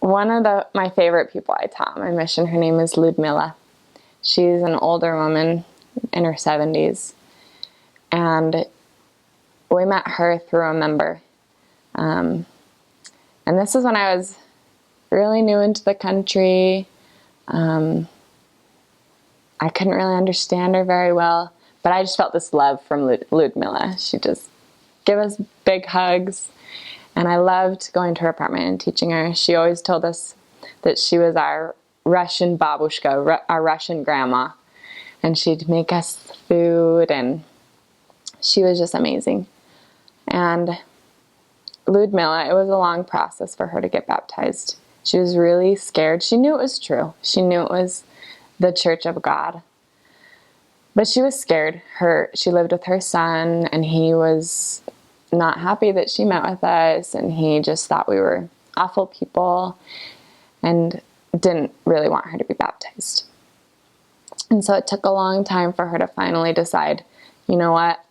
one of my favorite people I taught on my mission, her name is Ludmilla. She's an older woman in her 70s. And we met her through a member. And this is when I was really new into the country. I couldn't really understand her very well, but I just felt this love from Ludmilla. She just gave us big hugs, and I loved going to her apartment and teaching her. She always told us that she was our Russian babushka, our Russian grandma, and she'd make us food, and she was just amazing. And Ludmilla, it was a long process for her to get baptized. She was really scared. She knew it was true. She knew it was the Church of God. But she was scared. She lived with her son, and he was not happy that she met with us, and he just thought we were awful people and didn't really want her to be baptized. And so it took a long time for her to finally decide, you know what,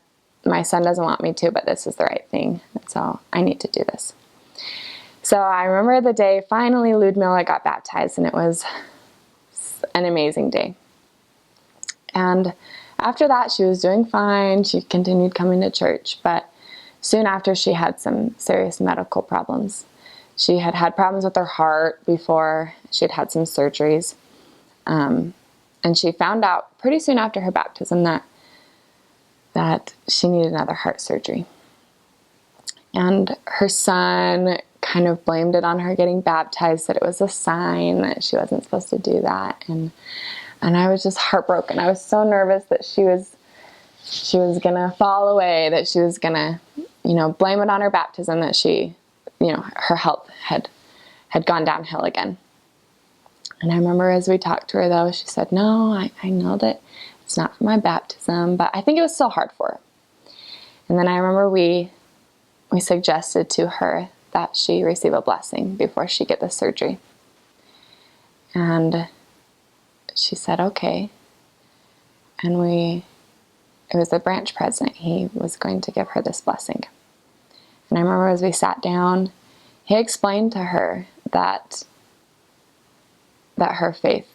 my son doesn't want me to, but this is the right thing, and so I need to do this. So I remember the day finally Ludmilla got baptized, and it was an amazing day. And after that, she was doing fine. She continued coming to church, but soon after, she had some serious medical problems. She had had problems with her heart before. She had had some surgeries. And she found out pretty soon after her baptism that she needed another heart surgery. And her son kind of blamed it on her getting baptized, that it was a sign that she wasn't supposed to do that. And I was just heartbroken. I was so nervous that she was going to fall away, that she was going to, blame it on her baptism, that she, her health had gone downhill again. And I remember as we talked to her, though, she said, no, I know that it's not for my baptism, but I think it was still hard for her. And then I remember we suggested to her that she receive a blessing before she get the surgery. And she said, okay. And it was the branch president. He was going to give her this blessing. And I remember as we sat down, he explained to her that her faith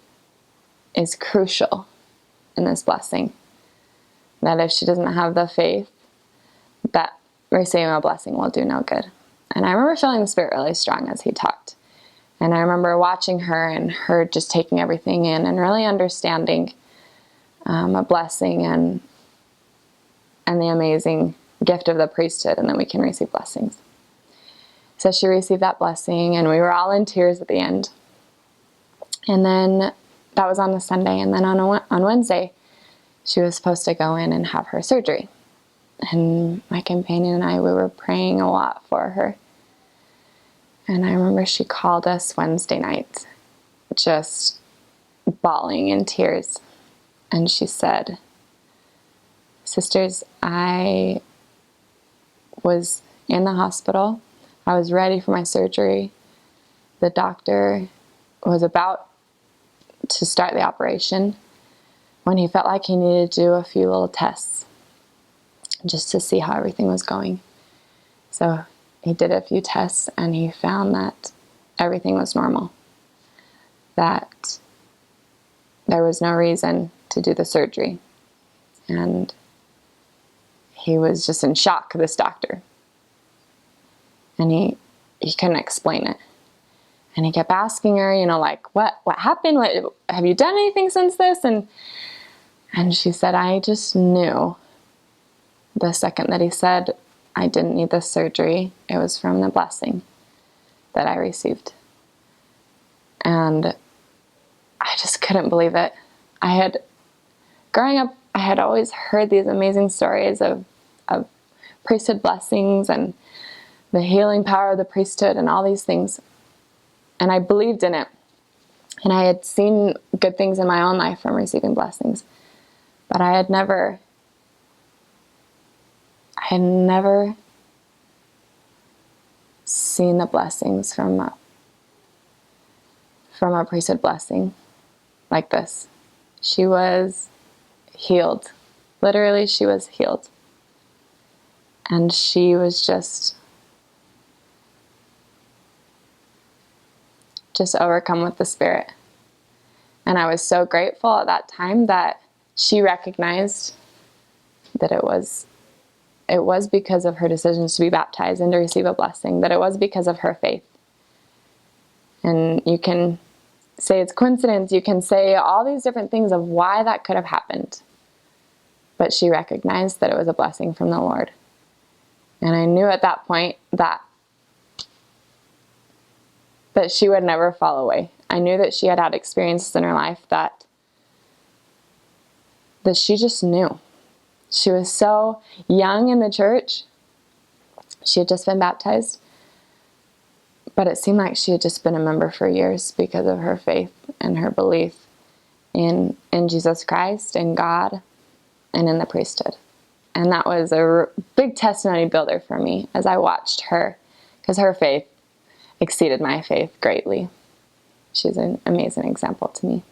is crucial in this blessing. That if she doesn't have the faith, that receiving a blessing will do no good. And I remember feeling the Spirit really strong as he talked. And I remember watching her and her just taking everything in and really understanding a blessing and the amazing gift of the priesthood, and that we can receive blessings. So she received that blessing, and we were all in tears at the end. And then that was on the Sunday, and then on Wednesday, she was supposed to go in and have her surgery. And my companion and I, we were praying a lot for her. And I remember she called us Wednesday night, just bawling in tears. And she said, sisters, I was in the hospital. I was ready for my surgery. The doctor was about to start the operation when he felt like he needed to do a few little tests just to see how everything was going. So he did a few tests, and he found that everything was normal, that there was no reason to do the surgery. And he was just in shock, this doctor. And he couldn't explain it. And he kept asking her, like, what happened? Have you done anything since this? And she said, I just knew the second that he said I didn't need this surgery, it was from the blessing that I received. And I just couldn't believe it. Growing up, I had always heard these amazing stories of priesthood blessings and the healing power of the priesthood and all these things. And I believed in it. And I had seen good things in my own life from receiving blessings. But I had never seen the blessings from a priesthood blessing like this. She was healed. Literally, she was healed. And she was just just overcome with the Spirit. And I was so grateful at that time that she recognized that it was because of her decisions to be baptized and to receive a blessing, that it was because of her faith. And you can say it's coincidence, you can say all these different things of why that could have happened. But she recognized that it was a blessing from the Lord. And I knew at that point that she would never fall away. I knew that she had had experiences in her life that she just knew. She was so young in the church. She had just been baptized. But it seemed like she had just been a member for years because of her faith and her belief in Jesus Christ, in God, and in the priesthood. And that was a big testimony builder for me as I watched her, because her faith exceeded my faith greatly. She's an amazing example to me.